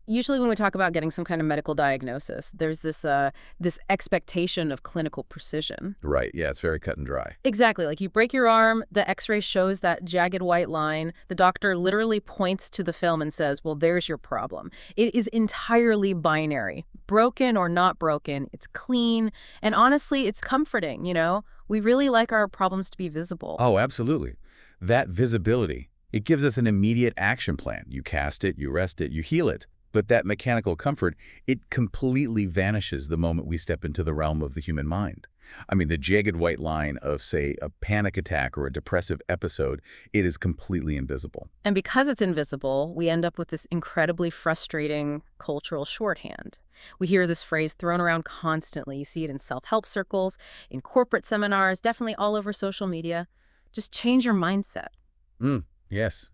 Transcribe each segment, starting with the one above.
Usually when we talk about getting some kind of medical diagnosis, there's this expectation of clinical precision. Right, yeah, it's very cut and dry. Exactly. Like you break your arm, the x-ray shows that jagged white line. The doctor literally points to the film and says, well, there's your problem. It is entirely binary. Broken or not broken, it's clean. And honestly, it's comforting. We really like our problems to be visible. Oh, absolutely. That visibility, it gives us an immediate action plan. You cast it, you rest it, you heal it. But that mechanical comfort, it completely vanishes the moment we step into the realm of the human mind. I mean, the jagged white line of, say, a panic attack or a depressive episode, it is completely invisible. And because it's invisible, we end up with this incredibly frustrating cultural shorthand. We hear this phrase thrown around constantly. You see it in self-help circles, in corporate seminars, definitely all over social media. Just change your mindset. Yes,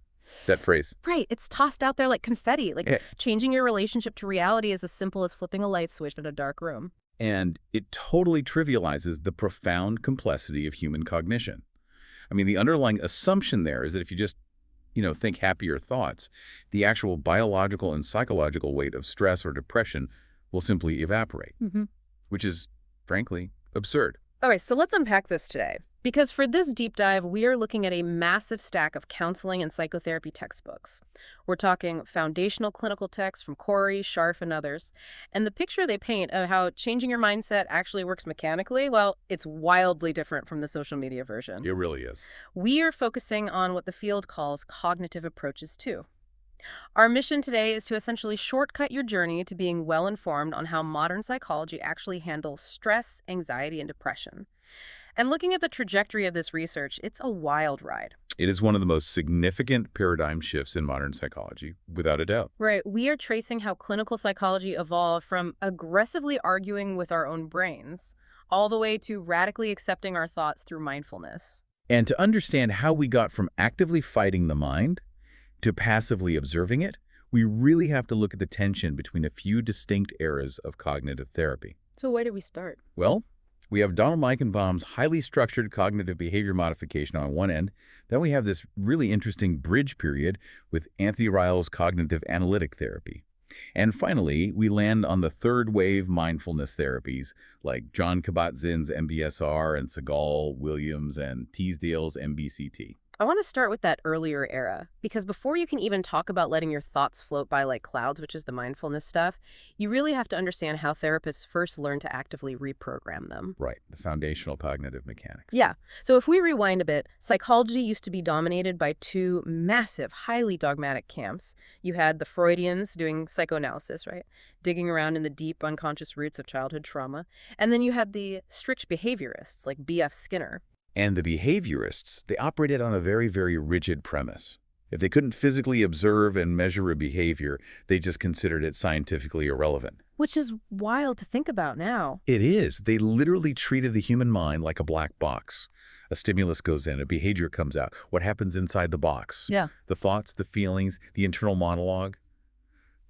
that phrase. Right. It's tossed out there like confetti. Like Yeah. changing your relationship to reality is as simple as flipping a light switch in a dark room. And it totally trivializes the profound complexity of human cognition. I mean, the underlying assumption there is that if you just, think happier thoughts, the actual biological and psychological weight of stress or depression will simply evaporate, which is, frankly, absurd. All right, so let's unpack this today. Because for this deep dive, we are looking at a massive stack of counseling and psychotherapy textbooks. We're talking foundational clinical texts from Corey, Scharf, and others. And the picture they paint of how changing your mindset actually works mechanically, well, it's wildly different from the social media version. It really is. We are focusing on what the field calls cognitive approaches too. Our mission today is to essentially shortcut your journey to being well-informed on how modern psychology actually handles stress, anxiety, and depression. And looking at the trajectory of this research, it's a wild ride. It is one of the most significant paradigm shifts in modern psychology, without a doubt. Right. We are tracing how clinical psychology evolved from aggressively arguing with our own brains all the way to radically accepting our thoughts through mindfulness. And to understand how we got from actively fighting the mind to passively observing it, we really have to look at the tension between a few distinct eras of cognitive therapy. So where do we start? Well, we have Donald Meichenbaum's highly structured cognitive behavior modification on one end. Then we have this really interesting bridge period with Anthony Ryle's cognitive analytic therapy. And finally, we land on the third wave mindfulness therapies like John Kabat-Zinn's MBSR and Segal, Williams, and Teasdale's MBCT. I want to start with that earlier era, because before you can even talk about letting your thoughts float by like clouds, which is the mindfulness stuff, you really have to understand how therapists first learn to actively reprogram them. Right, the foundational cognitive mechanics. Yeah. So if we rewind a bit, psychology used to be dominated by two massive, highly dogmatic camps. You had the Freudians doing psychoanalysis, right? Digging around in the deep unconscious roots of childhood trauma. And then you had the strict behaviorists like B.F. Skinner. And the behaviorists, they operated on a very, very rigid premise. If they couldn't physically observe and measure a behavior, they just considered it scientifically irrelevant. Which is wild to think about now. It is. They literally treated the human mind like a black box. A stimulus goes in, a behavior comes out. What happens inside the box? Yeah. The thoughts, the feelings, the internal monologue.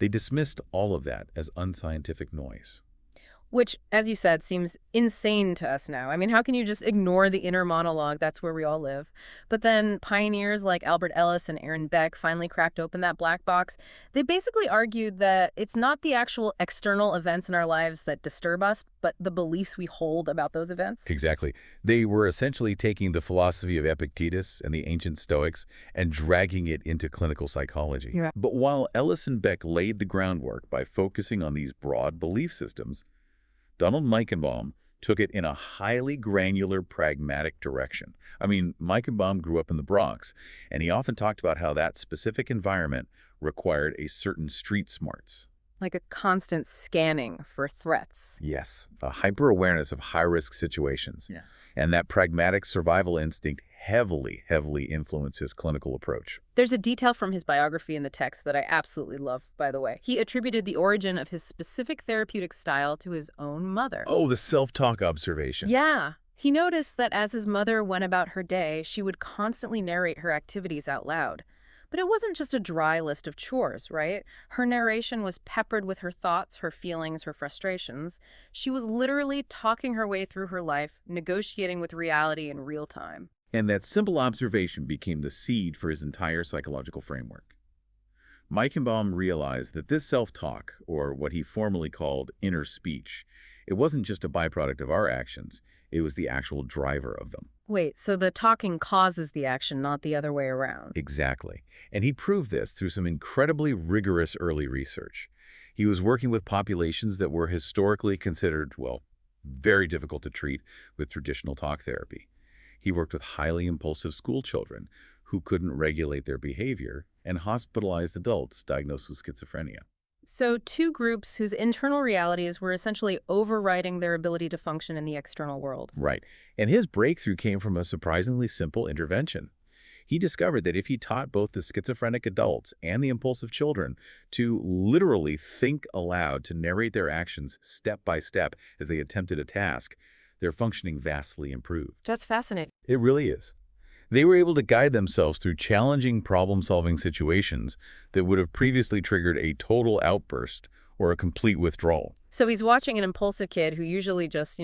They dismissed all of that as unscientific noise. Which, as you said, seems insane to us now. I mean, how can you just ignore the inner monologue? That's where we all live. But then pioneers like Albert Ellis and Aaron Beck finally cracked open that black box. They basically argued that it's not the actual external events in our lives that disturb us, but the beliefs we hold about those events. Exactly. They were essentially taking the philosophy of Epictetus and the ancient Stoics and dragging it into clinical psychology. Right. But while Ellis and Beck laid the groundwork by focusing on these broad belief systems, Donald Meichenbaum took it in a highly granular, pragmatic direction. I mean, Meichenbaum grew up in the Bronx, and he often talked about how that specific environment required a certain street smarts. Like a constant scanning for threats. Yes, a hyper-awareness of high-risk situations. Yeah. And that pragmatic survival instinct heavily influenced his clinical approach. There's a detail from his biography in the text that I absolutely love, by the way. He attributed the origin of his specific therapeutic style to his own mother. Oh, the self-talk observation. Yeah. He noticed that as his mother went about her day, she would constantly narrate her activities out loud. But it wasn't just a dry list of chores, right? Her narration was peppered with her thoughts, her feelings, her frustrations. She was literally talking her way through her life, negotiating with reality in real time. And that simple observation became the seed for his entire psychological framework. Meichenbaum realized that this self-talk, or what he formally called inner speech, it wasn't just a byproduct of our actions, it was the actual driver of them. Wait, so the talking causes the action, not the other way around. Exactly. And he proved this through some incredibly rigorous early research. He was working with populations that were historically considered, well, very difficult to treat with traditional talk therapy. He worked with highly impulsive school children who couldn't regulate their behavior and hospitalized adults diagnosed with schizophrenia. So two groups whose internal realities were essentially overriding their ability to function in the external world. Right. And his breakthrough came from a surprisingly simple intervention. He discovered that if he taught both the schizophrenic adults and the impulsive children to literally think aloud to narrate their actions step by step as they attempted a task, their functioning vastly improved. That's fascinating. It really is. They were able to guide themselves through challenging problem-solving situations that would have previously triggered a total outburst or a complete withdrawal. So he's watching an impulsive kid who usually just,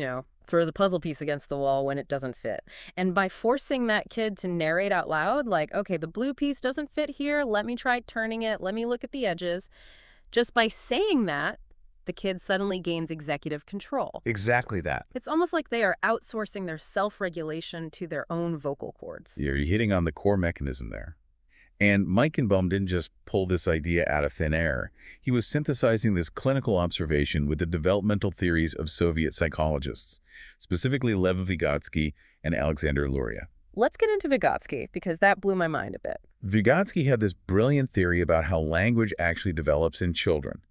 throws a puzzle piece against the wall when it doesn't fit. And by forcing that kid to narrate out loud, like, okay, the blue piece doesn't fit here, let me try turning it, let me look at the edges. Just by saying that, the kid suddenly gains executive control. Exactly that. It's almost like they are outsourcing their self-regulation to their own vocal cords. You're hitting on the core mechanism there. And Meichenbaum didn't just pull this idea out of thin air. He was synthesizing this clinical observation with the developmental theories of Soviet psychologists, specifically Lev Vygotsky and Alexander Luria. Let's get into Vygotsky, because that blew my mind a bit. Vygotsky had this brilliant theory about how language actually develops in children.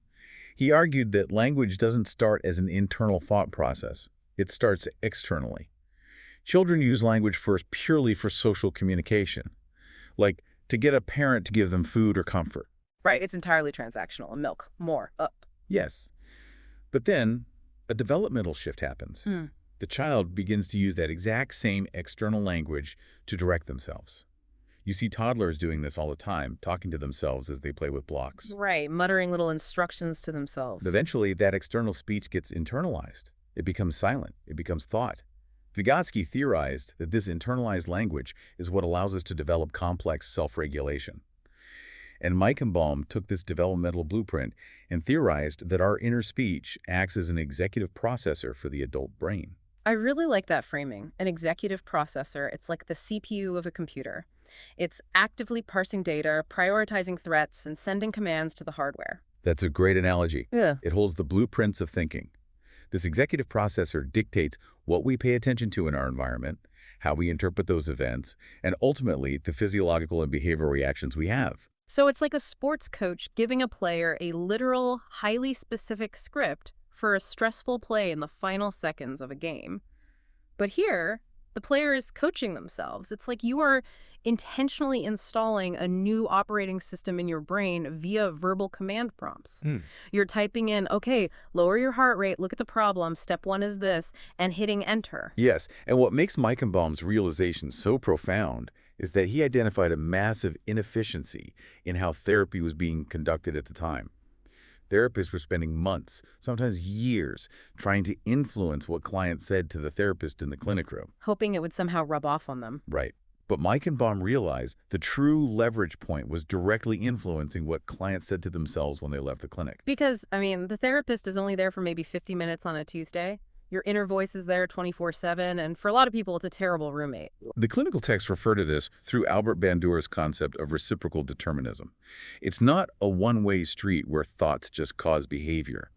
He argued that language doesn't start as an internal thought process. It starts externally. Children use language first purely for social communication, like to get a parent to give them food or comfort. Right, it's entirely transactional. Milk, more, up. Yes. But then a developmental shift happens. The child begins to use that exact same external language to direct themselves. You see toddlers doing this all the time, talking to themselves as they play with blocks. Right, muttering little instructions to themselves. Eventually, that external speech gets internalized. It becomes silent. It becomes thought. Vygotsky theorized that this internalized language is what allows us to develop complex self-regulation. And Meichenbaum took this developmental blueprint and theorized that our inner speech acts as an executive processor for the adult brain. I really like that framing. An executive processor, it's like the CPU of a computer. It's actively parsing data, prioritizing threats, and sending commands to the hardware. That's a great analogy. Yeah. It holds the blueprints of thinking. This executive processor dictates what we pay attention to in our environment, how we interpret those events, and ultimately the physiological and behavioral reactions we have. So it's like a sports coach giving a player a literal, highly specific script for a stressful play in the final seconds of a game. But here, the player is coaching themselves. It's like you are intentionally installing a new operating system in your brain via verbal command prompts. You're typing in, okay, lower your heart rate, look at the problem, step 1 is this, and hitting enter. Yes, and what makes Meichenbaum's realization so profound is that he identified a massive inefficiency in how therapy was being conducted at the time. Therapists were spending months, sometimes years, trying to influence what clients said to the therapist in the clinic room. Hoping it would somehow rub off on them. Right. But Meichenbaum realized the true leverage point was directly influencing what clients said to themselves when they left the clinic. Because, the therapist is only there for maybe 50 minutes on a Tuesday. Your inner voice is there 24/7, and for a lot of people, it's a terrible roommate. The clinical texts refer to this through Albert Bandura's concept of reciprocal determinism. It's not a one-way street where thoughts just cause behavior.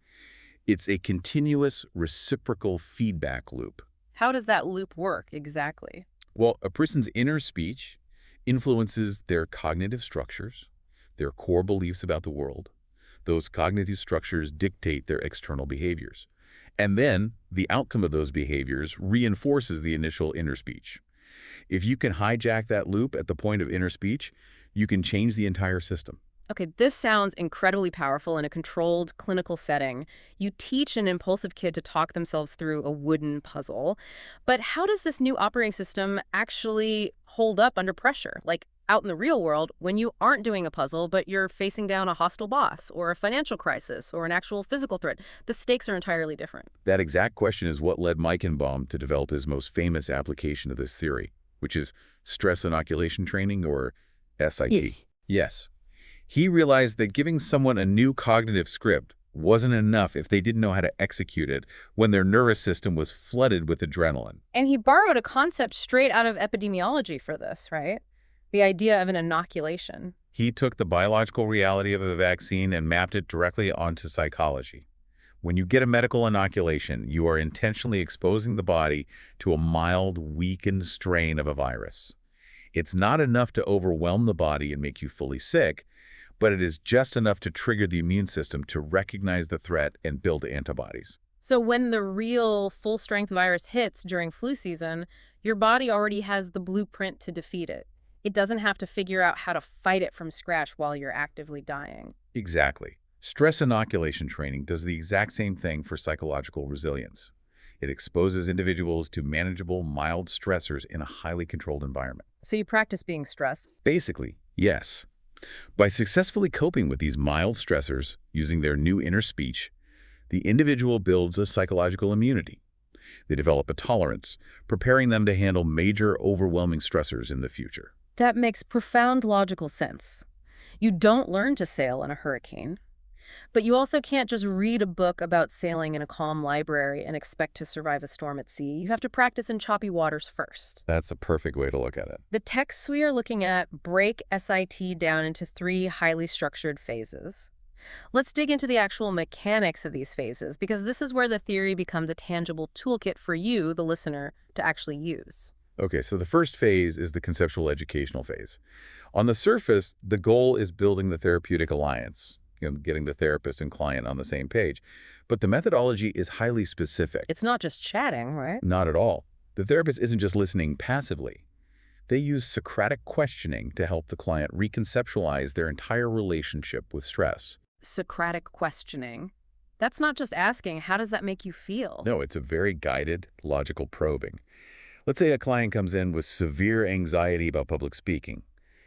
It's a continuous reciprocal feedback loop. How does that loop work exactly? Well, a person's inner speech influences their cognitive structures, their core beliefs about the world. Those cognitive structures dictate their external behaviors. And then the outcome of those behaviors reinforces the initial inner speech. If you can hijack that loop at the point of inner speech, you can change the entire system. Okay, this sounds incredibly powerful in a controlled clinical setting. You teach an impulsive kid to talk themselves through a wooden puzzle. But how does this new operating system actually hold up under pressure? Like out in the real world, when you aren't doing a puzzle, but you're facing down a hostile boss or a financial crisis or an actual physical threat, the stakes are entirely different. That exact question is what led Meichenbaum to develop his most famous application of this theory, which is stress inoculation training, or SIT. Yes. He realized that giving someone a new cognitive script wasn't enough if they didn't know how to execute it when their nervous system was flooded with adrenaline. And he borrowed a concept straight out of epidemiology for this, right? The idea of an inoculation. He took the biological reality of a vaccine and mapped it directly onto psychology. When you get a medical inoculation, you are intentionally exposing the body to a mild, weakened strain of a virus. It's not enough to overwhelm the body and make you fully sick, but it is just enough to trigger the immune system to recognize the threat and build antibodies. So when the real full-strength virus hits during flu season, your body already has the blueprint to defeat it. It doesn't have to figure out how to fight it from scratch while you're actively dying. Exactly. Stress inoculation training does the exact same thing for psychological resilience. It exposes individuals to manageable, mild stressors in a highly controlled environment. So you practice being stressed. Basically, yes. By successfully coping with these mild stressors using their new inner speech, the individual builds a psychological immunity. They develop a tolerance, preparing them to handle major, overwhelming stressors in the future. That makes profound logical sense. You don't learn to sail in a hurricane. But you also can't just read a book about sailing in a calm library and expect to survive a storm at sea. You have to practice in choppy waters first. That's a perfect way to look at it. The texts we are looking at break SIT down into 3 highly structured phases. Let's dig into the actual mechanics of these phases, because this is where the theory becomes a tangible toolkit for you, the listener, to actually use. Okay, so the first phase is the conceptual educational phase. On the surface, the goal is building the therapeutic alliance, getting the therapist and client on the same page. But the methodology is highly specific. It's not just chatting, right? Not at all. The therapist isn't just listening passively. They use Socratic questioning to help the client reconceptualize their entire relationship with stress. Socratic questioning. That's not just asking, how does that make you feel? No, it's a very guided, logical probing. Let's say a client comes in with severe anxiety about public speaking.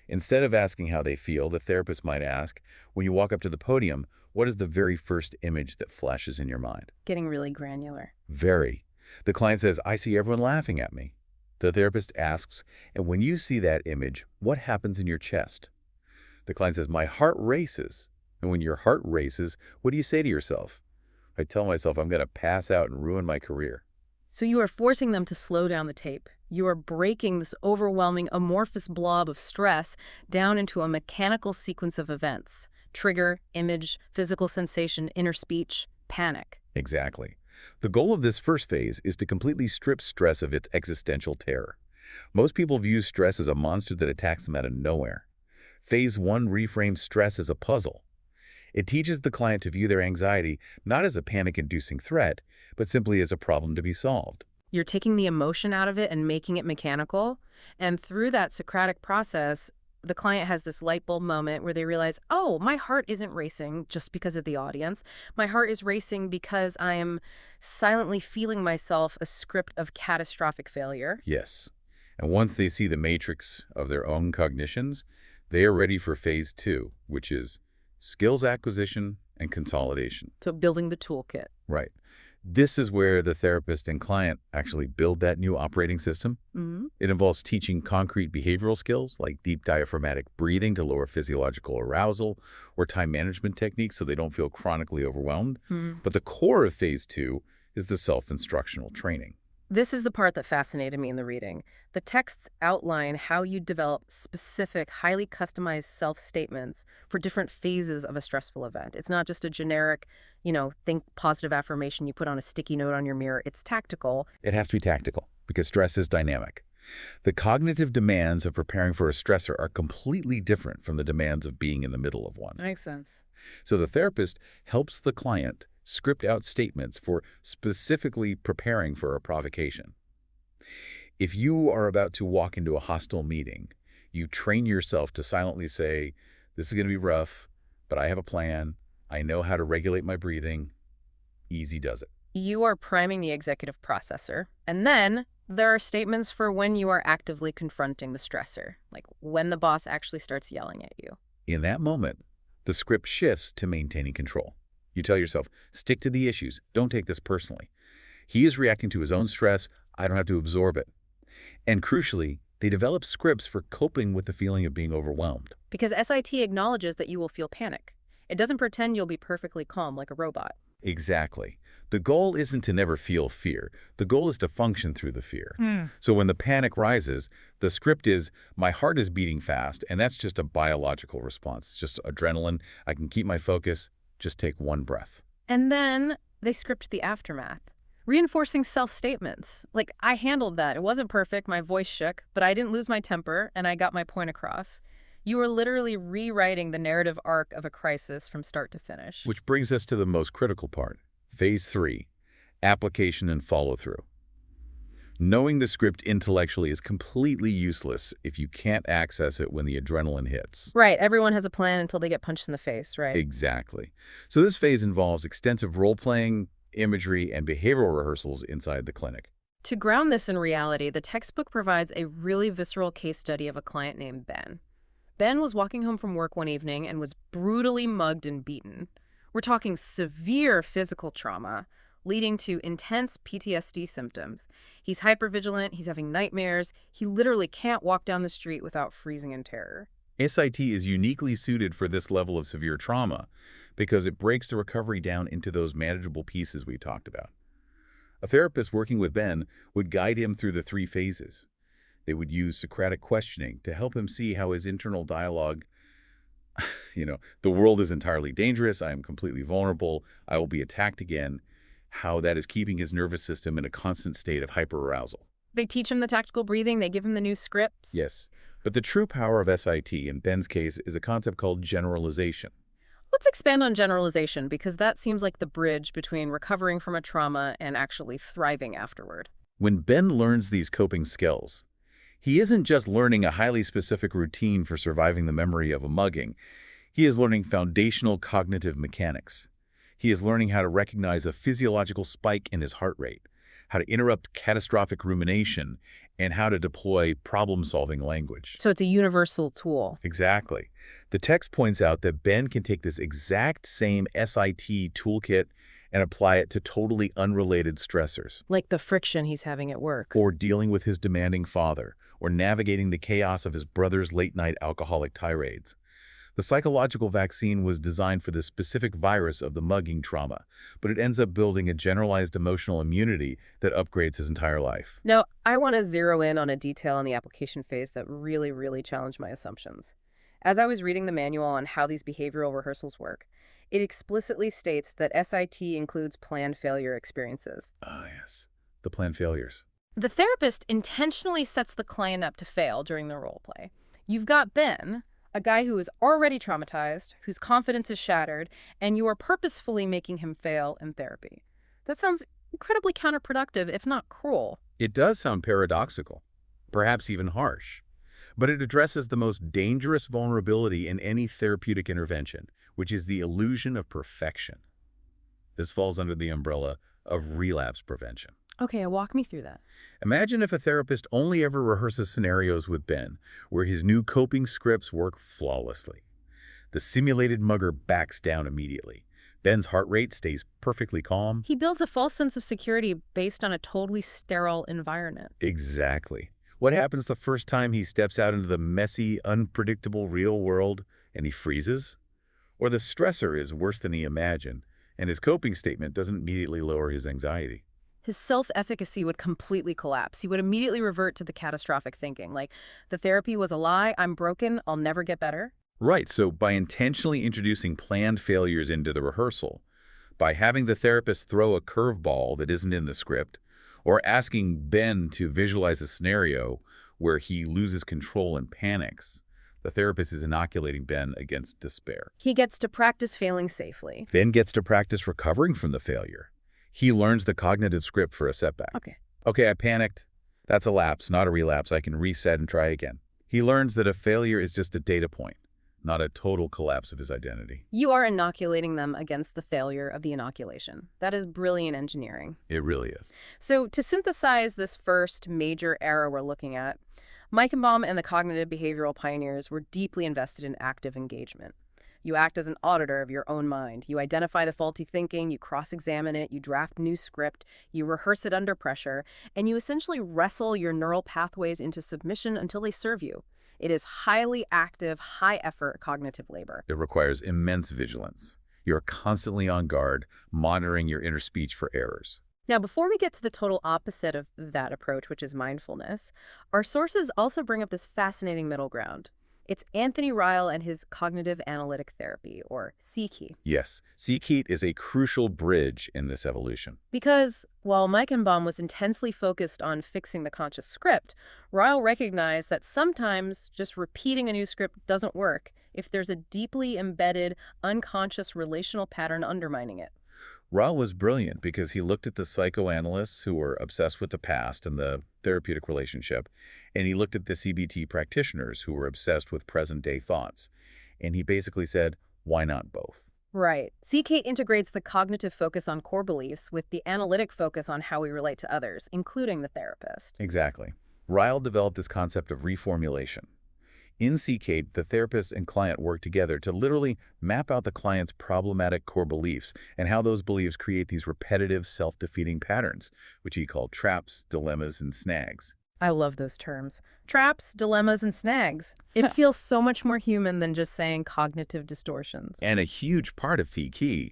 Instead of asking how they feel, the therapist might ask, when you walk up to the podium, what is the very first image that flashes in your mind? Getting really granular. Very. The client says, I see everyone laughing at me. The therapist asks, and when you see that image, what happens in your chest? The client says, my heart races. And when your heart races, what do you say to yourself? I tell myself I'm going to pass out and ruin my career. So you are forcing them to slow down the tape. You are breaking this overwhelming amorphous blob of stress down into a mechanical sequence of events. Trigger, image, physical sensation, inner speech, panic. Exactly. The goal of this first phase is to completely strip stress of its existential terror. Most people view stress as a monster that attacks them out of nowhere. Phase 1 reframes stress as a puzzle. It teaches the client to view their anxiety not as a panic-inducing threat, but simply as a problem to be solved. You're taking the emotion out of it and making it mechanical. And through that Socratic process, the client has this light bulb moment where they realize, oh, my heart isn't racing just because of the audience. My heart is racing because I am silently feeling myself a script of catastrophic failure. Yes. And once they see the matrix of their own cognitions, they are ready for phase 2, which is skills acquisition and consolidation. So building the toolkit. Right. This is where the therapist and client actually build that new operating system. It involves teaching concrete behavioral skills like deep diaphragmatic breathing to lower physiological arousal or time management techniques so they don't feel chronically overwhelmed. But the core of phase 2 is the self-instructional training. This is the part that fascinated me in the reading. The texts outline how you develop specific, highly customized self-statements for different phases of a stressful event. It's not just a generic, think positive affirmation you put on a sticky note on your mirror. It's tactical. It has to be tactical because stress is dynamic. The cognitive demands of preparing for a stressor are completely different from the demands of being in the middle of one. Makes sense. So the therapist helps the client script out statements for specifically preparing for a provocation. If you are about to walk into a hostile meeting, you train yourself to silently say, this is going to be rough, but I have a plan. I know how to regulate my breathing. Easy does it. You are priming the executive processor. And then there are statements for when you are actively confronting the stressor, like when the boss actually starts yelling at you. In that moment, the script shifts to maintaining control. You tell yourself, stick to the issues. Don't take this personally. He is reacting to his own stress. I don't have to absorb it. And crucially, They develop scripts for coping with the feeling of being overwhelmed. Because SIT acknowledges that you will feel panic. It doesn't pretend you'll be perfectly calm like a robot. Exactly. The goal isn't to never feel fear. The goal is to function through the fear. So when the panic rises, the script is, my heart is beating fast, and that's just a biological response, just adrenaline. I can keep my focus. Just take one breath. And then they script the aftermath, reinforcing self-statements. Like, I handled that. It wasn't perfect. My voice shook, but I didn't lose my temper, and I got my point across. You are literally rewriting the narrative arc of a crisis from start to finish. Which brings us to the most critical part, phase 3, application and follow-through. Knowing the script intellectually is completely useless if you can't access it when the adrenaline hits. Right, everyone has a plan until they get punched in the face, right? Exactly. So this phase involves extensive role-playing, imagery, and behavioral rehearsals inside the clinic. To ground this in reality, the textbook provides a really visceral case study of a client named Ben. Ben was walking home from work one evening and was brutally mugged and beaten. We're talking severe physical trauma, leading to intense PTSD symptoms. He's hypervigilant, he's having nightmares, he literally can't walk down the street without freezing in terror. SIT is uniquely suited for this level of severe trauma because it breaks the recovery down into those manageable pieces we talked about. A therapist working with Ben would guide him through the 3 phases. They would use Socratic questioning to help him see how his internal dialogue, the world is entirely dangerous, I am completely vulnerable, I will be attacked again, how that is keeping his nervous system in a constant state of hyperarousal. They teach him the tactical breathing, they give him the new scripts. Yes, but the true power of SIT in Ben's case is a concept called generalization. Let's expand on generalization, because that seems like the bridge between recovering from a trauma and actually thriving afterward. When Ben learns these coping skills, he isn't just learning a highly specific routine for surviving the memory of a mugging. He is learning foundational cognitive mechanics. He is learning how to recognize a physiological spike in his heart rate, how to interrupt catastrophic rumination, and how to deploy problem-solving language. So it's a universal tool. Exactly. The text points out that Ben can take this exact same SIT toolkit and apply it to totally unrelated stressors. Like the friction he's having at work. Or dealing with his demanding father, or navigating the chaos of his brother's late-night alcoholic tirades. The psychological vaccine was designed for the specific virus of the mugging trauma, but it ends up building a generalized emotional immunity that upgrades his entire life. Now, I want to zero in on a detail in the application phase that really challenged my assumptions. As I was reading the manual on how these behavioral rehearsals work, it explicitly states that SIT includes planned failure experiences. Ah, yes. The planned failures. The therapist intentionally sets the client up to fail during the role play. You've got Ben, a guy who is already traumatized, whose confidence is shattered, and you are purposefully making him fail in therapy. That sounds incredibly counterproductive, if not cruel. It does sound paradoxical, perhaps even harsh, but it addresses the most dangerous vulnerability in any therapeutic intervention, which is the illusion of perfection. This falls under the umbrella of relapse prevention. Okay, walk me through that. Imagine if a therapist only ever rehearses scenarios with Ben, where his new coping scripts work flawlessly. The simulated mugger backs down immediately. Ben's heart rate stays perfectly calm. He builds a false sense of security based on a totally sterile environment. Exactly. What happens the first time he steps out into the messy, unpredictable real world and he freezes? Or the stressor is worse than he imagined, and his coping statement doesn't immediately lower his anxiety. His self-efficacy would completely collapse. He would immediately revert to the catastrophic thinking, like, the therapy was a lie, I'm broken, I'll never get better. Right, so by intentionally introducing planned failures into the rehearsal, by having the therapist throw a curveball that isn't in the script, or asking Ben to visualize a scenario where he loses control and panics, the therapist is inoculating Ben against despair. He gets to practice failing safely. Then gets to practice recovering from the failure. He learns the cognitive script for a setback. Okay, I panicked. That's a lapse, not a relapse. I can reset and try again. He learns that a failure is just a data point, not a total collapse of his identity. You are inoculating them against the failure of the inoculation. That is brilliant engineering. It really is. So to synthesize this first major era we're looking at, Meichenbaum and the cognitive behavioral pioneers were deeply invested in active engagement. You act as an auditor of your own mind. You identify the faulty thinking, you cross-examine it, you draft new script, you rehearse it under pressure, and you essentially wrestle your neural pathways into submission until they serve you. It is highly active, high-effort cognitive labor. It requires immense vigilance. You're constantly on guard, monitoring your inner speech for errors. Now, before we get to the total opposite of that approach, which is mindfulness, our sources also bring up this fascinating middle ground. It's Anthony Ryle and his cognitive analytic therapy, or CAT. Yes, CAT is a crucial bridge in this evolution. Because while Meichenbaum was intensely focused on fixing the conscious script, Ryle recognized that sometimes just repeating a new script doesn't work if there's a deeply embedded, unconscious relational pattern undermining it. Ryle was brilliant because he looked at the psychoanalysts who were obsessed with the past and the therapeutic relationship, and he looked at the CBT practitioners who were obsessed with present-day thoughts. And he basically said, why not both? Right. CAT integrates the cognitive focus on core beliefs with the analytic focus on how we relate to others, including the therapist. Exactly. Ryle developed this concept of reformulation. In CAT, the therapist and client work together to literally map out the client's problematic core beliefs and how those beliefs create these repetitive, self-defeating patterns, which he called traps, dilemmas, and snags. I love those terms. Traps, dilemmas, and snags. It feels so much more human than just saying cognitive distortions. And a huge part of CAT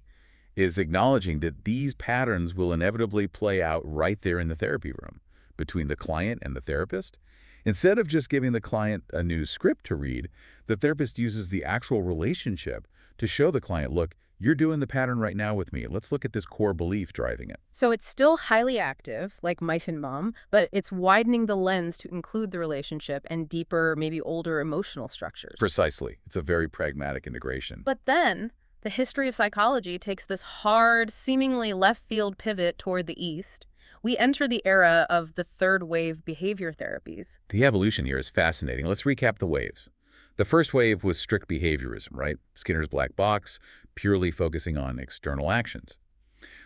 is acknowledging that these patterns will inevitably play out right there in the therapy room, between the client and the therapist. Instead of just giving the client a new script to read, the therapist uses the actual relationship to show the client, look, you're doing the pattern right now with me. Let's look at this core belief driving it. So it's still highly active, like Meichenbaum, but it's widening the lens to include the relationship and deeper, maybe older emotional structures. Precisely. It's a very pragmatic integration. But then the history of psychology takes this hard, seemingly left-field pivot toward the East. We enter the era of the third wave behavior therapies. The evolution here is fascinating. Let's recap the waves. The first wave was strict behaviorism, right? Skinner's black box, purely focusing on external actions.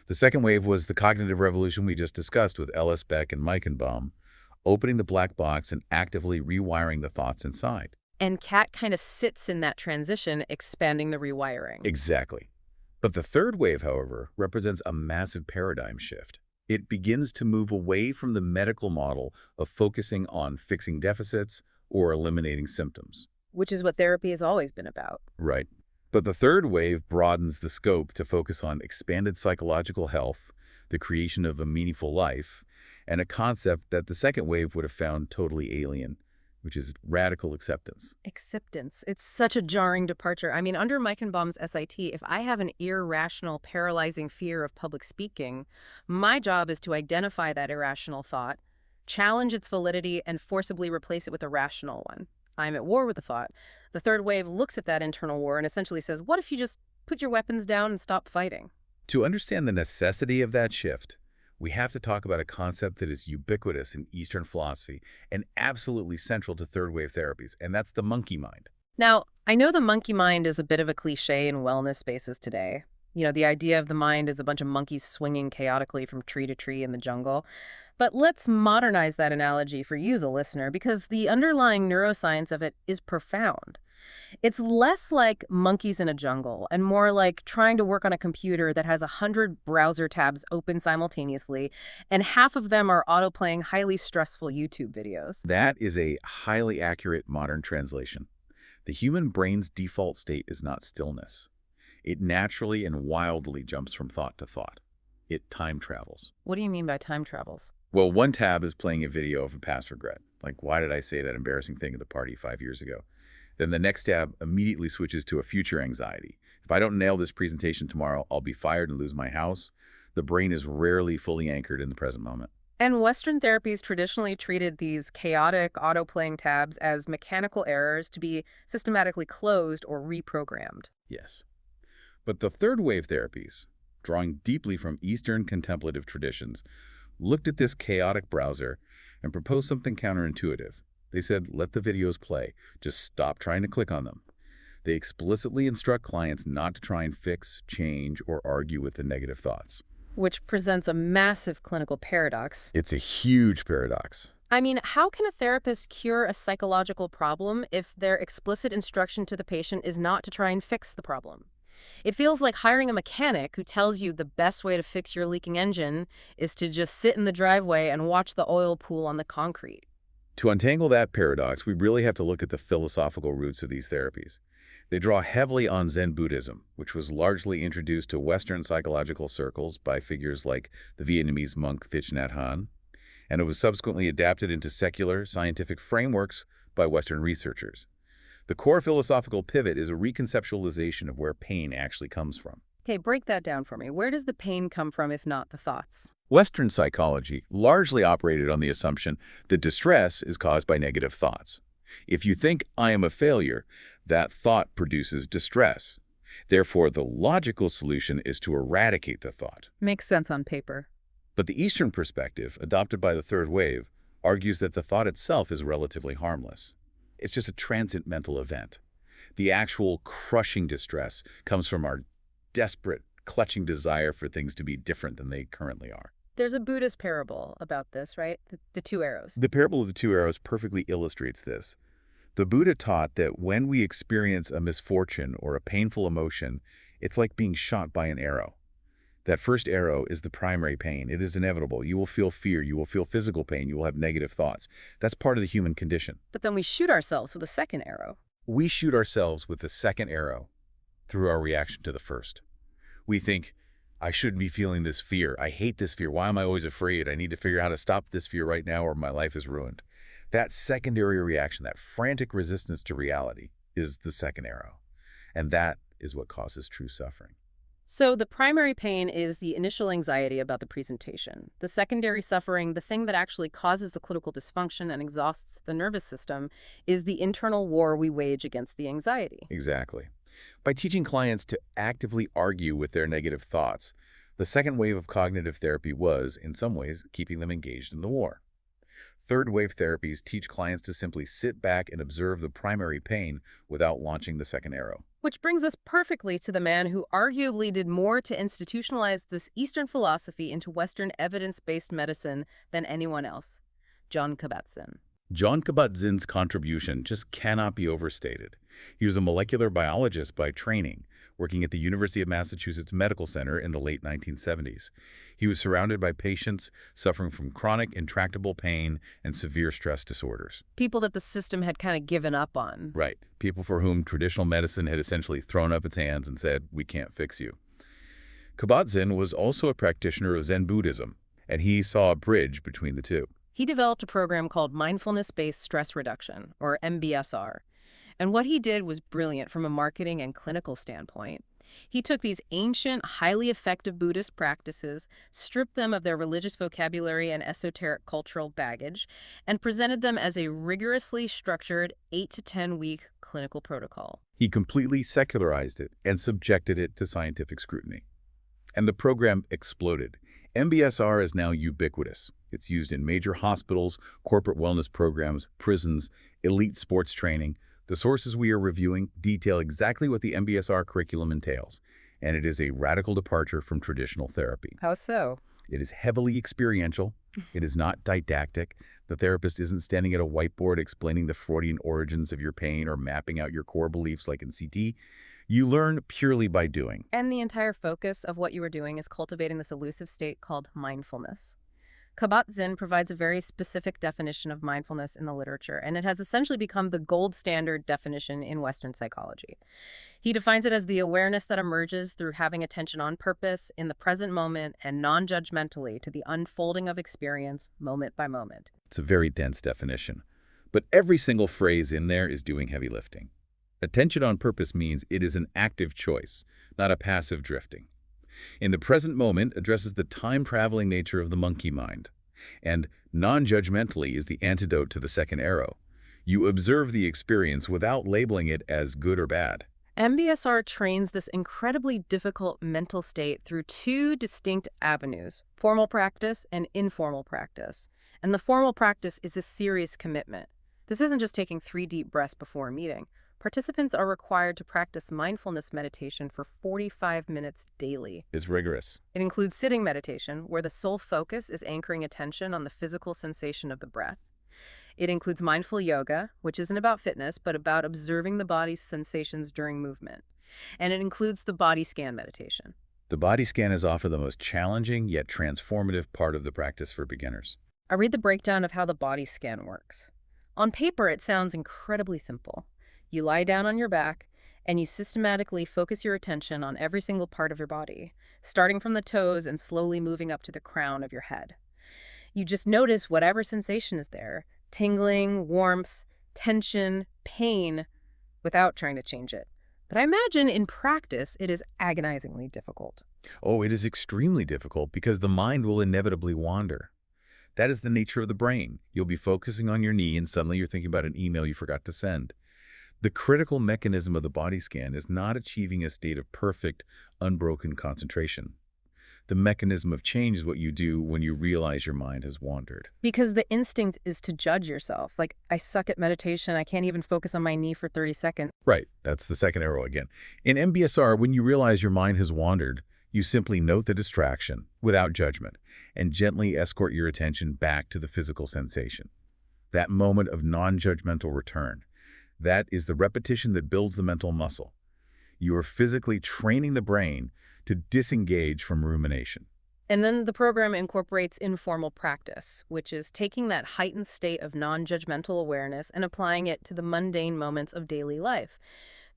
The second wave was the cognitive revolution we just discussed with Ellis, Beck, and Meichenbaum, opening the black box and actively rewiring the thoughts inside. And CAT kind of sits in that transition, expanding the rewiring. Exactly. But the third wave, however, represents a massive paradigm shift. It begins to move away from the medical model of focusing on fixing deficits or eliminating symptoms. Which is what therapy has always been about. Right. But the third wave broadens the scope to focus on expanded psychological health, the creation of a meaningful life, and a concept that the second wave would have found totally alien, which is radical acceptance. Acceptance. It's such a jarring departure. I mean, under Meichenbaum's SIT, if I have an irrational, paralyzing fear of public speaking, my job is to identify that irrational thought, challenge its validity, and forcibly replace it with a rational one. I'm at war with the thought. The third wave looks at that internal war and essentially says, what if you just put your weapons down and stop fighting? To understand the necessity of that shift, we have to talk about a concept that is ubiquitous in Eastern philosophy and absolutely central to third-wave therapies, and that's the monkey mind. Now, I know the monkey mind is a bit of a cliche in wellness spaces today. You know, the idea of the mind is a bunch of monkeys swinging chaotically from tree to tree in the jungle. But let's modernize that analogy for you, the listener, because the underlying neuroscience of it is profound. It's less like monkeys in a jungle and more like trying to work on a computer that has 100 browser tabs open simultaneously, and half of them are autoplaying highly stressful YouTube videos. That is a highly accurate modern translation. The human brain's default state is not stillness. It naturally and wildly jumps from thought to thought. It time travels. What do you mean by time travels? Well, one tab is playing a video of a past regret. Like, why did I say that embarrassing thing at the party 5 years ago? Then the next tab immediately switches to a future anxiety. If I don't nail this presentation tomorrow, I'll be fired and lose my house. The brain is rarely fully anchored in the present moment. And Western therapies traditionally treated these chaotic auto-playing tabs as mechanical errors to be systematically closed or reprogrammed. Yes. But the third wave therapies, drawing deeply from Eastern contemplative traditions, looked at this chaotic browser and proposed something counterintuitive. They said, let the videos play. Just stop trying to click on them. They explicitly instruct clients not to try and fix, change, or argue with the negative thoughts. Which presents a massive clinical paradox. It's a huge paradox. I mean, how can a therapist cure a psychological problem if their explicit instruction to the patient is not to try and fix the problem? It feels like hiring a mechanic who tells you the best way to fix your leaking engine is to just sit in the driveway and watch the oil pool on the concrete. To untangle that paradox, we really have to look at the philosophical roots of these therapies. They draw heavily on Zen Buddhism, which was largely introduced to Western psychological circles by figures like the Vietnamese monk Thich Nhat Hanh, and it was subsequently adapted into secular, scientific frameworks by Western researchers. The core philosophical pivot is a reconceptualization of where pain actually comes from. Okay, break that down for me. Where does the pain come from if not the thoughts? Western psychology largely operated on the assumption that distress is caused by negative thoughts. If you think, "I am a failure," that thought produces distress. Therefore, the logical solution is to eradicate the thought. Makes sense on paper. But the Eastern perspective, adopted by the third wave, argues that the thought itself is relatively harmless. It's just a transient mental event. The actual crushing distress comes from our desperate, clutching desire for things to be different than they currently are. There's a Buddhist parable about this, right? The two arrows. The parable of the two arrows perfectly illustrates this. The Buddha taught that when we experience a misfortune or a painful emotion, it's like being shot by an arrow. That first arrow is the primary pain. It is inevitable. You will feel fear. You will feel physical pain. You will have negative thoughts. That's part of the human condition. But then we shoot ourselves with a second arrow. We shoot ourselves with the second arrow through our reaction to the first. We think, "I shouldn't be feeling this fear. I hate this fear. Why am I always afraid? I need to figure out how to stop this fear right now or my life is ruined." That secondary reaction, that frantic resistance to reality, is the second arrow. And that is what causes true suffering. So the primary pain is the initial anxiety about the presentation. The secondary suffering, the thing that actually causes the clinical dysfunction and exhausts the nervous system, is the internal war we wage against the anxiety. Exactly. By teaching clients to actively argue with their negative thoughts, the second wave of cognitive therapy was, in some ways, keeping them engaged in the war. Third wave therapies teach clients to simply sit back and observe the primary pain without launching the second arrow. Which brings us perfectly to the man who arguably did more to institutionalize this Eastern philosophy into Western evidence-based medicine than anyone else, Jon Kabat-Zinn. Jon Kabat-Zinn's contribution just cannot be overstated. He was a molecular biologist by training, working at the University of Massachusetts Medical Center in the late 1970s. He was surrounded by patients suffering from chronic, intractable pain and severe stress disorders. People that the system had kind of given up on. Right. People for whom traditional medicine had essentially thrown up its hands and said, "We can't fix you." Kabat-Zinn was also a practitioner of Zen Buddhism, and he saw a bridge between the two. He developed a program called Mindfulness-Based Stress Reduction, or MBSR. And what he did was brilliant from a marketing and clinical standpoint. He took these ancient, highly effective Buddhist practices, stripped them of their religious vocabulary and esoteric cultural baggage, and presented them as a rigorously structured 8 to 10-week clinical protocol. He completely secularized it and subjected it to scientific scrutiny. And the program exploded. MBSR is now ubiquitous. It's used in major hospitals, corporate wellness programs, prisons, elite sports training. The sources we are reviewing detail exactly what the MBSR curriculum entails, and it is a radical departure from traditional therapy. How so? It is heavily experiential. It is not didactic. The therapist isn't standing at a whiteboard explaining the Freudian origins of your pain or mapping out your core beliefs like in CT. You learn purely by doing. And the entire focus of what you are doing is cultivating this elusive state called mindfulness. Kabat-Zinn provides a very specific definition of mindfulness in the literature, and it has essentially become the gold standard definition in Western psychology. He defines it as the awareness that emerges through having attention on purpose, in the present moment, and non-judgmentally to the unfolding of experience moment by moment. It's a very dense definition, but every single phrase in there is doing heavy lifting. Attention on purpose means it is an active choice, not a passive drifting. In the present moment addresses the time-traveling nature of the monkey mind. And non-judgmentally is the antidote to the second arrow. You observe the experience without labeling it as good or bad. MBSR trains this incredibly difficult mental state through two distinct avenues, formal practice and informal practice. And the formal practice is a serious commitment. This isn't just taking 3 deep breaths before a meeting. Participants are required to practice mindfulness meditation for 45 minutes daily. It's rigorous. It includes sitting meditation, where the sole focus is anchoring attention on the physical sensation of the breath. It includes mindful yoga, which isn't about fitness, but about observing the body's sensations during movement. And it includes the body scan meditation. The body scan is often the most challenging yet transformative part of the practice for beginners. I read the breakdown of how the body scan works. On paper, it sounds incredibly simple. You lie down on your back, and you systematically focus your attention on every single part of your body, starting from the toes and slowly moving up to the crown of your head. You just notice whatever sensation is there, tingling, warmth, tension, pain, without trying to change it. But I imagine in practice, it is agonizingly difficult. Oh, it is extremely difficult because the mind will inevitably wander. That is the nature of the brain. You'll be focusing on your knee and suddenly you're thinking about an email you forgot to send. The critical mechanism of the body scan is not achieving a state of perfect, unbroken concentration. The mechanism of change is what you do when you realize your mind has wandered. Because the instinct is to judge yourself. Like, I suck at meditation. I can't even focus on my knee for 30 seconds. Right, that's the second arrow again. In MBSR, when you realize your mind has wandered, you simply note the distraction without judgment and gently escort your attention back to the physical sensation. That moment of non-judgmental return. That is the repetition that builds the mental muscle. You are physically training the brain to disengage from rumination. And then the program incorporates informal practice, which is taking that heightened state of non-judgmental awareness and applying it to the mundane moments of daily life.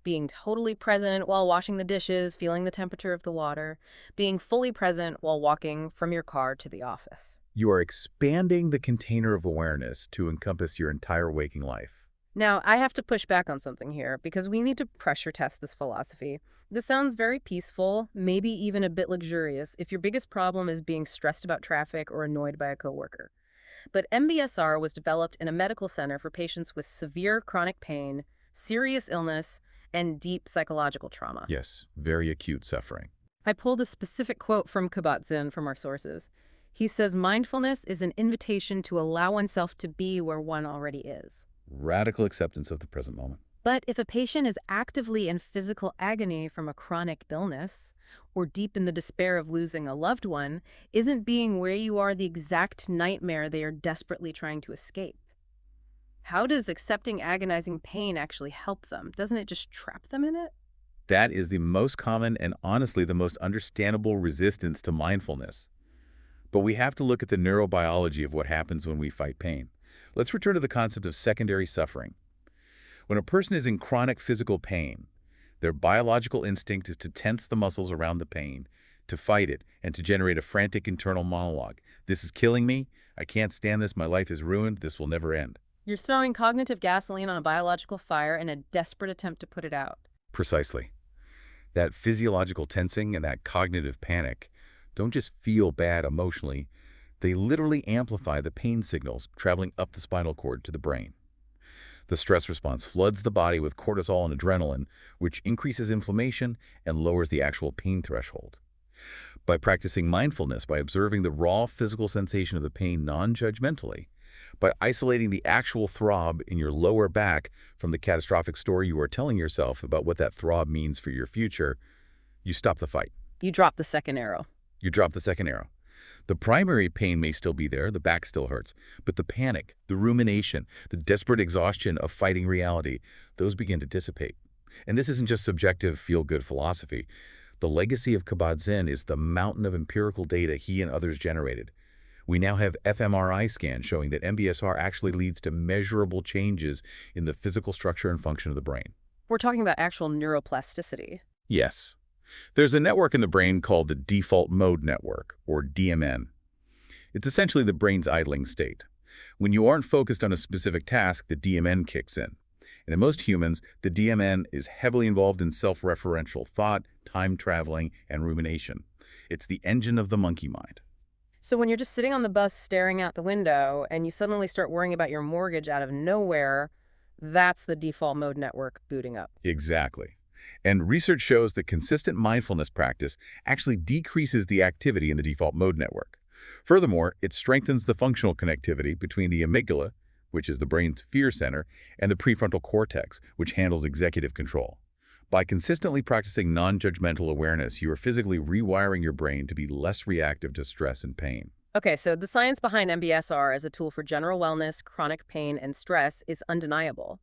Being totally present while washing the dishes, feeling the temperature of the water, being fully present while walking from your car to the office. You are expanding the container of awareness to encompass your entire waking life. Now, I have to push back on something here because we need to pressure test this philosophy. This sounds very peaceful, maybe even a bit luxurious, if your biggest problem is being stressed about traffic or annoyed by a coworker. But MBSR was developed in a medical center for patients with severe chronic pain, serious illness, and deep psychological trauma. Yes, very acute suffering. I pulled a specific quote from Kabat-Zinn from our sources. He says, "Mindfulness is an invitation to allow oneself to be where one already is." Radical acceptance of the present moment. But if a patient is actively in physical agony from a chronic illness, or deep in the despair of losing a loved one, isn't being where you are the exact nightmare they are desperately trying to escape? How does accepting agonizing pain actually help them? Doesn't it just trap them in it? That is the most common and honestly the most understandable resistance to mindfulness. But we have to look at the neurobiology of what happens when we fight pain. Let's return to the concept of secondary suffering. When a person is in chronic physical pain, their biological instinct is to tense the muscles around the pain, to fight it, and to generate a frantic internal monologue. This is killing me. I can't stand this. My life is ruined. This will never end. You're throwing cognitive gasoline on a biological fire in a desperate attempt to put it out. Precisely. That physiological tensing and that cognitive panic don't just feel bad emotionally. They literally amplify the pain signals traveling up the spinal cord to the brain. The stress response floods the body with cortisol and adrenaline, which increases inflammation and lowers the actual pain threshold. By practicing mindfulness, by observing the raw physical sensation of the pain non-judgmentally, by isolating the actual throb in your lower back from the catastrophic story you are telling yourself about what that throb means for your future, you stop the fight. You drop the second arrow. You drop the second arrow. The primary pain may still be there, the back still hurts, but the panic, the rumination, the desperate exhaustion of fighting reality, those begin to dissipate. And this isn't just subjective feel-good philosophy. The legacy of Kabat-Zinn is the mountain of empirical data he and others generated. We now have fMRI scans showing that MBSR actually leads to measurable changes in the physical structure and function of the brain. We're talking about actual neuroplasticity. Yes. There's a network in the brain called the default mode network, or DMN. It's essentially the brain's idling state. When you aren't focused on a specific task, the DMN kicks in. And in most humans, the DMN is heavily involved in self-referential thought, time traveling, and rumination. It's the engine of the monkey mind. So when you're just sitting on the bus staring out the window and you suddenly start worrying about your mortgage out of nowhere, that's the default mode network booting up. Exactly. And research shows that consistent mindfulness practice actually decreases the activity in the default mode network. Furthermore, it strengthens the functional connectivity between the amygdala, which is the brain's fear center, and the prefrontal cortex, which handles executive control. By consistently practicing non-judgmental awareness, you are physically rewiring your brain to be less reactive to stress and pain. Okay, so the science behind MBSR as a tool for general wellness, chronic pain, and stress is undeniable.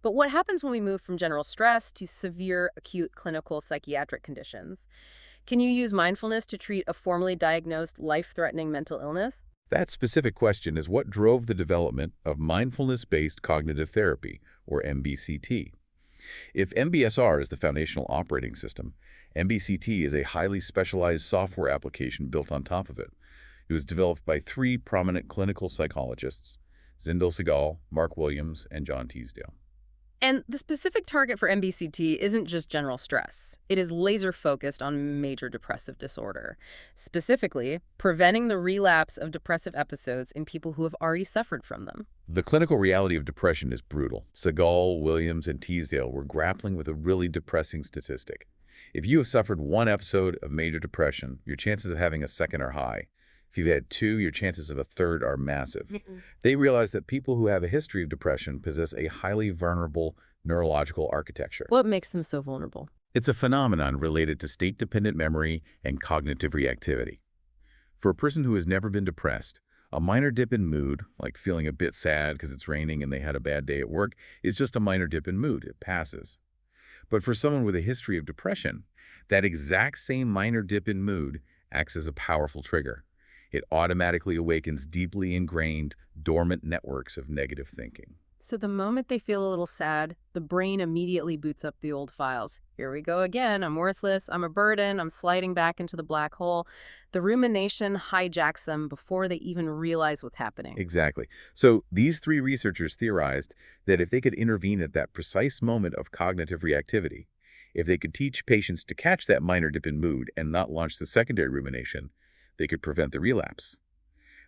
But what happens when we move from general stress to severe acute clinical psychiatric conditions? Can you use mindfulness to treat a formerly diagnosed life-threatening mental illness? That specific question is what drove the development of mindfulness-based cognitive therapy, or MBCT. If MBSR is the foundational operating system, MBCT is a highly specialized software application built on top of it. It was developed by three prominent clinical psychologists, Zindel Segal, Mark Williams, and John Teasdale. And the specific target for MBCT isn't just general stress. It is laser-focused on major depressive disorder, specifically preventing the relapse of depressive episodes in people who have already suffered from them. The clinical reality of depression is brutal. Segal, Williams, and Teasdale were grappling with a really depressing statistic. If you have suffered one episode of major depression, your chances of having a second are high. If you've had two, your chances of a third are massive. They realize that people who have a history of depression possess a highly vulnerable neurological architecture. What makes them so vulnerable? It's a phenomenon related to state-dependent memory and cognitive reactivity. For a person who has never been depressed, a minor dip in mood, like feeling a bit sad because it's raining and they had a bad day at work, is just a minor dip in mood. It passes. But for someone with a history of depression, that exact same minor dip in mood acts as a powerful trigger. It automatically awakens deeply ingrained, dormant networks of negative thinking. So the moment they feel a little sad, the brain immediately boots up the old files. Here we go again. I'm worthless. I'm a burden. I'm sliding back into the black hole. The rumination hijacks them before they even realize what's happening. Exactly. So these three researchers theorized that if they could intervene at that precise moment of cognitive reactivity, if they could teach patients to catch that minor dip in mood and not launch the secondary rumination, they could prevent the relapse.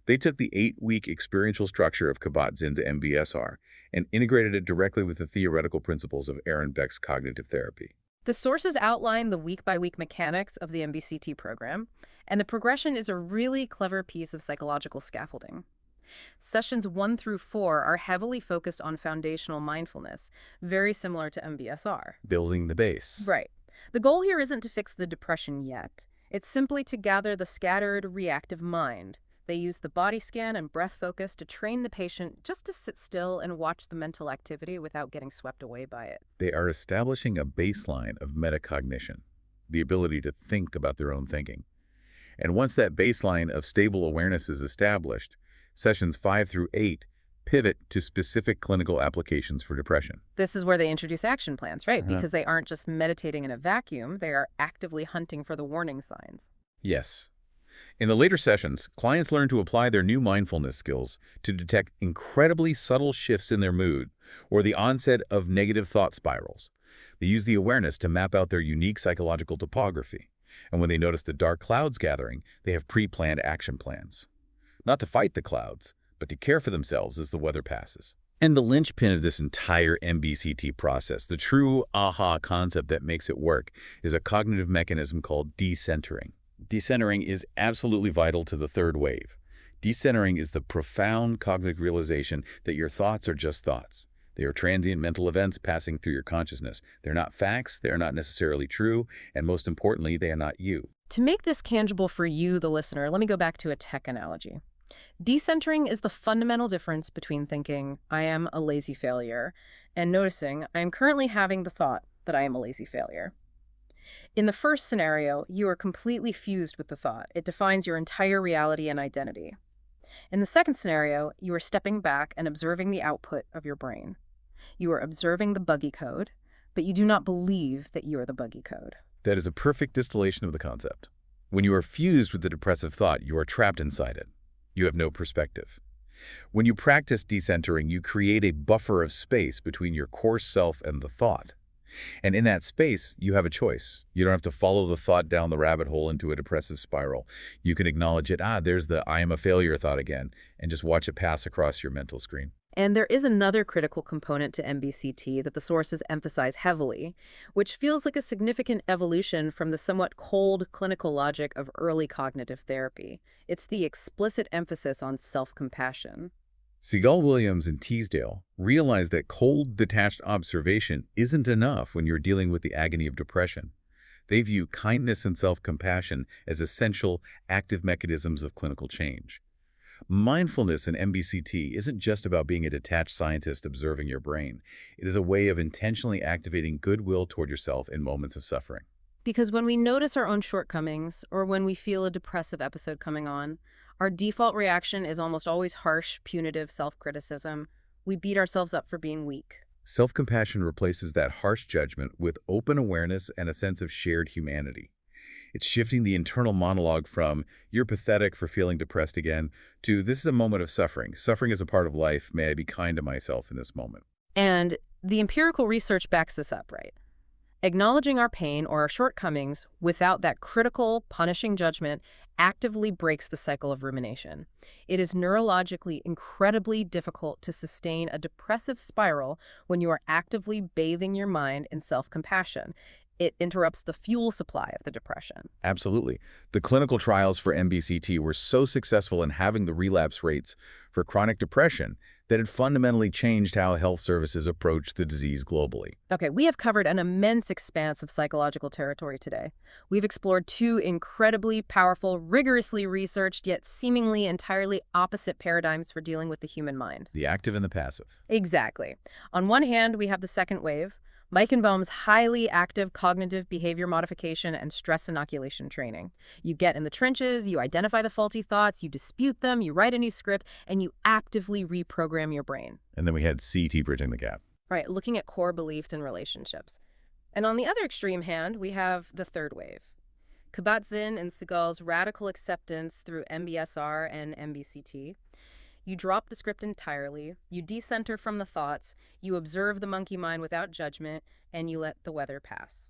They took the 8-week experiential structure of Kabat-Zinn's MBSR and integrated it directly with the theoretical principles of Aaron Beck's cognitive therapy. The sources outline the week-by-week mechanics of the MBCT program, and the progression is a really clever piece of psychological scaffolding. Sessions 1 through 4 are heavily focused on foundational mindfulness, very similar to MBSR. Building the base. Right. The goal here isn't to fix the depression yet. It's simply to gather the scattered, reactive mind. They use the body scan and breath focus to train the patient just to sit still and watch the mental activity without getting swept away by it. They are establishing a baseline of metacognition, the ability to think about their own thinking. And once that baseline of stable awareness is established, sessions 5 through 8 pivot to specific clinical applications for depression. This is where they introduce action plans, right? Because they aren't just meditating in a vacuum, they are actively hunting for the warning signs. Yes. In the later sessions, clients learn to apply their new mindfulness skills to detect incredibly subtle shifts in their mood or the onset of negative thought spirals. They use the awareness to map out their unique psychological topography. And when they notice the dark clouds gathering, they have pre-planned action plans. Not to fight the clouds, but to care for themselves as the weather passes. And the linchpin of this entire MBCT process, the true aha concept that makes it work, is a cognitive mechanism called decentering. Decentering is absolutely vital to the third wave. Decentering is the profound cognitive realization that your thoughts are just thoughts. They are transient mental events passing through your consciousness. They're not facts, they are not necessarily true, and most importantly, they are not you. To make this tangible for you, the listener, let me go back to a tech analogy. Decentering is the fundamental difference between thinking, I am a lazy failure, and noticing, I am currently having the thought that I am a lazy failure. In the first scenario, you are completely fused with the thought. It defines your entire reality and identity. In the second scenario, you are stepping back and observing the output of your brain. You are observing the buggy code, but you do not believe that you are the buggy code. That is a perfect distillation of the concept. When you are fused with the depressive thought, you are trapped inside it. You have no perspective. When you practice decentering, you create a buffer of space between your core self and the thought. And in that space, you have a choice. You don't have to follow the thought down the rabbit hole into a depressive spiral. You can acknowledge it, there's the I am a failure thought again, and just watch it pass across your mental screen. And there is another critical component to MBCT that the sources emphasize heavily, which feels like a significant evolution from the somewhat cold clinical logic of early cognitive therapy. It's the explicit emphasis on self-compassion. Segal, Williams, and Teasdale realized that cold, detached observation isn't enough when you're dealing with the agony of depression. They view kindness and self-compassion as essential, active mechanisms of clinical change. Mindfulness in MBCT isn't just about being a detached scientist observing your brain. It is a way of intentionally activating goodwill toward yourself in moments of suffering. Because when we notice our own shortcomings, or when we feel a depressive episode coming on, our default reaction is almost always harsh, punitive self-criticism. We beat ourselves up for being weak. Self-compassion replaces that harsh judgment with open awareness and a sense of shared humanity. It's shifting the internal monologue from, "You're pathetic for feeling depressed again," to, "This is a moment of suffering. Suffering is a part of life. May I be kind to myself in this moment." And the empirical research backs this up, right? Acknowledging our pain or our shortcomings without that critical, punishing judgment actively breaks the cycle of rumination. It is neurologically incredibly difficult to sustain a depressive spiral when you are actively bathing your mind in self-compassion. It interrupts the fuel supply of the depression. Absolutely. The clinical trials for MBCT were so successful in having the relapse rates for chronic depression that it fundamentally changed how health services approach the disease globally. Okay, we have covered an immense expanse of psychological territory today. We've explored two incredibly powerful, rigorously researched, yet seemingly entirely opposite paradigms for dealing with the human mind. The active and the passive. Exactly. On one hand, we have the second wave, Meichenbaum's highly active cognitive behavior modification and stress inoculation training. You get in the trenches, you identify the faulty thoughts, you dispute them, you write a new script, and you actively reprogram your brain. And then we had CT bridging the gap. Right, looking at core beliefs and relationships. And on the other extreme hand, we have the third wave. Kabat-Zinn and Segal's radical acceptance through MBSR and MBCT. You drop the script entirely, you decenter from the thoughts, you observe the monkey mind without judgment, and you let the weather pass.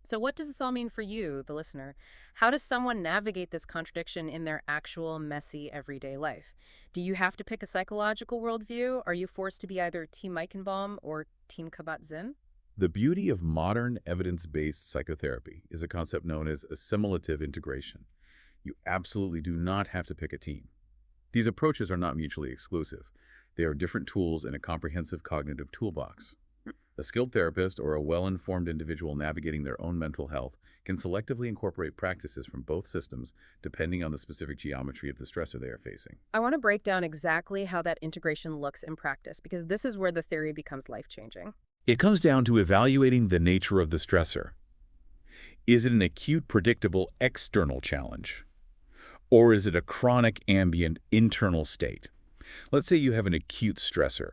So what does this all mean for you, the listener? How does someone navigate this contradiction in their actual, messy, everyday life? Do you have to pick a psychological worldview? Are you forced to be either Team Meichenbaum or Team Kabat-Zinn? The beauty of modern evidence-based psychotherapy is a concept known as assimilative integration. You absolutely do not have to pick a team. These approaches are not mutually exclusive. They are different tools in a comprehensive cognitive toolbox. A skilled therapist or a well-informed individual navigating their own mental health can selectively incorporate practices from both systems depending on the specific geometry of the stressor they are facing. I want to break down exactly how that integration looks in practice, because this is where the theory becomes life-changing. It comes down to evaluating the nature of the stressor. Is it an acute, predictable external challenge? Or is it a chronic, ambient, internal state? Let's say you have an acute stressor.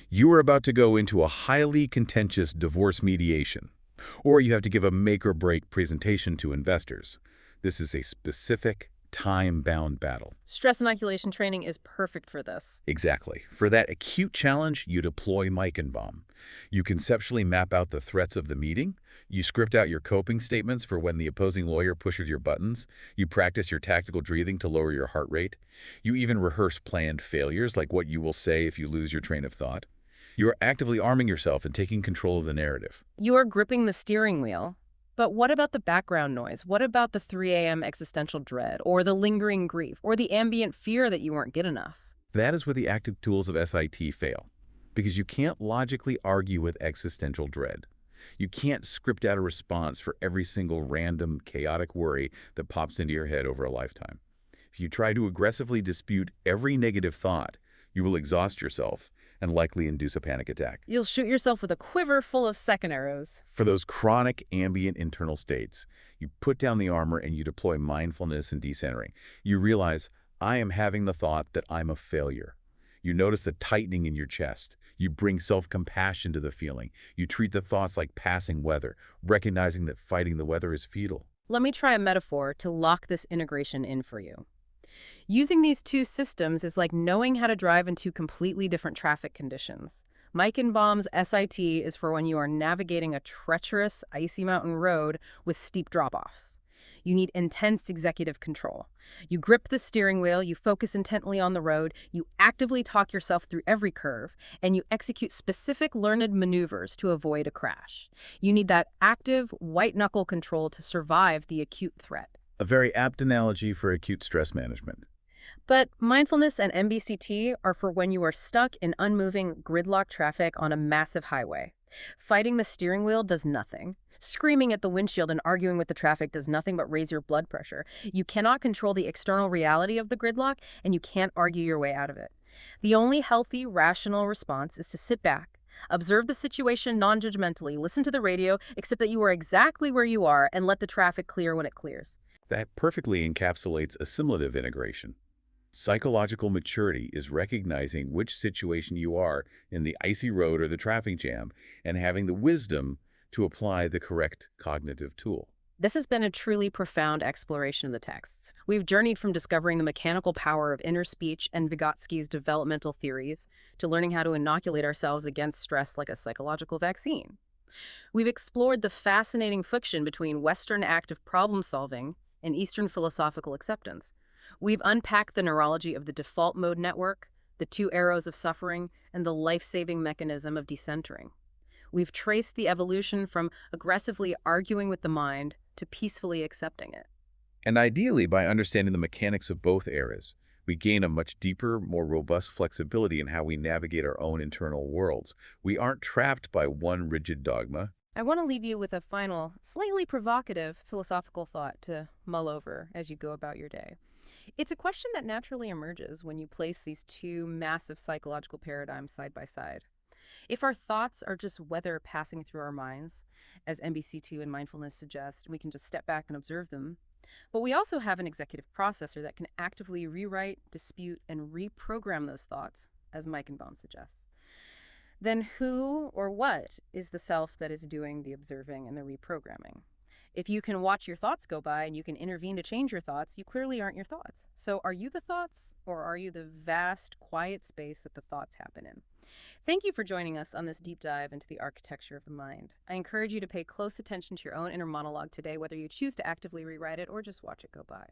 You are about to go into a highly contentious divorce mediation, or you have to give a make-or-break presentation to investors. This is a specific, time-bound battle. Stress inoculation training is perfect for this. Exactly. For that acute challenge, you deploy Meichenbaum. You conceptually map out the threats of the meeting. You script out your coping statements for when the opposing lawyer pushes your buttons. You practice your tactical breathing to lower your heart rate. You even rehearse planned failures, like what you will say if you lose your train of thought. You are actively arming yourself and taking control of the narrative. You are gripping the steering wheel. But what about the background noise? What about the 3 a.m. existential dread, or the lingering grief, or the ambient fear that you weren't good enough? That is where the active tools of SIT fail, because you can't logically argue with existential dread. You can't script out a response for every single random, chaotic worry that pops into your head over a lifetime. If you try to aggressively dispute every negative thought, you will exhaust yourself and likely induce a panic attack. You'll shoot yourself with a quiver full of second arrows. For those chronic, ambient internal states, you put down the armor and you deploy mindfulness and decentering. You realize, I am having the thought that I'm a failure. You notice the tightening in your chest. You bring self-compassion to the feeling. You treat the thoughts like passing weather, recognizing that fighting the weather is futile. Let me try a metaphor to lock this integration in for you. Using these two systems is like knowing how to drive in two completely different traffic conditions. Meichenbaum's SIT is for when you are navigating a treacherous, icy mountain road with steep drop-offs. You need intense executive control. You grip the steering wheel, you focus intently on the road, you actively talk yourself through every curve, and you execute specific learned maneuvers to avoid a crash. You need that active, white-knuckle control to survive the acute threat. A very apt analogy for acute stress management. But mindfulness and MBCT are for when you are stuck in unmoving, gridlock traffic on a massive highway. Fighting the steering wheel does nothing. Screaming at the windshield and arguing with the traffic does nothing but raise your blood pressure. You cannot control the external reality of the gridlock, and you can't argue your way out of it. The only healthy, rational response is to sit back, observe the situation non-judgmentally, listen to the radio, accept that you are exactly where you are, and let the traffic clear when it clears. That perfectly encapsulates assimilative integration. Psychological maturity is recognizing which situation you are in the icy road or the traffic jam and having the wisdom to apply the correct cognitive tool. This has been a truly profound exploration of the texts. We've journeyed from discovering the mechanical power of inner speech and Vygotsky's developmental theories to learning how to inoculate ourselves against stress like a psychological vaccine. We've explored the fascinating friction between Western active problem-solving and Eastern philosophical acceptance. We've unpacked the neurology of the default mode network, the two arrows of suffering, and the life-saving mechanism of decentering. We've traced the evolution from aggressively arguing with the mind to peacefully accepting it. And ideally, by understanding the mechanics of both eras, we gain a much deeper, more robust flexibility in how we navigate our own internal worlds. We aren't trapped by one rigid dogma. I want to leave you with a final, slightly provocative philosophical thought to mull over as you go about your day. It's a question that naturally emerges when you place these two massive psychological paradigms side by side. If our thoughts are just weather passing through our minds, as MBCT and mindfulness suggest, we can just step back and observe them. But we also have an executive processor that can actively rewrite, dispute, and reprogram those thoughts, as Meichenbaum suggests. Then who or what is the self that is doing the observing and the reprogramming? If you can watch your thoughts go by and you can intervene to change your thoughts, you clearly aren't your thoughts. So are you the thoughts, or are you the vast, quiet space that the thoughts happen in? Thank you for joining us on this deep dive into the architecture of the mind. I encourage you to pay close attention to your own inner monologue today, whether you choose to actively rewrite it or just watch it go by.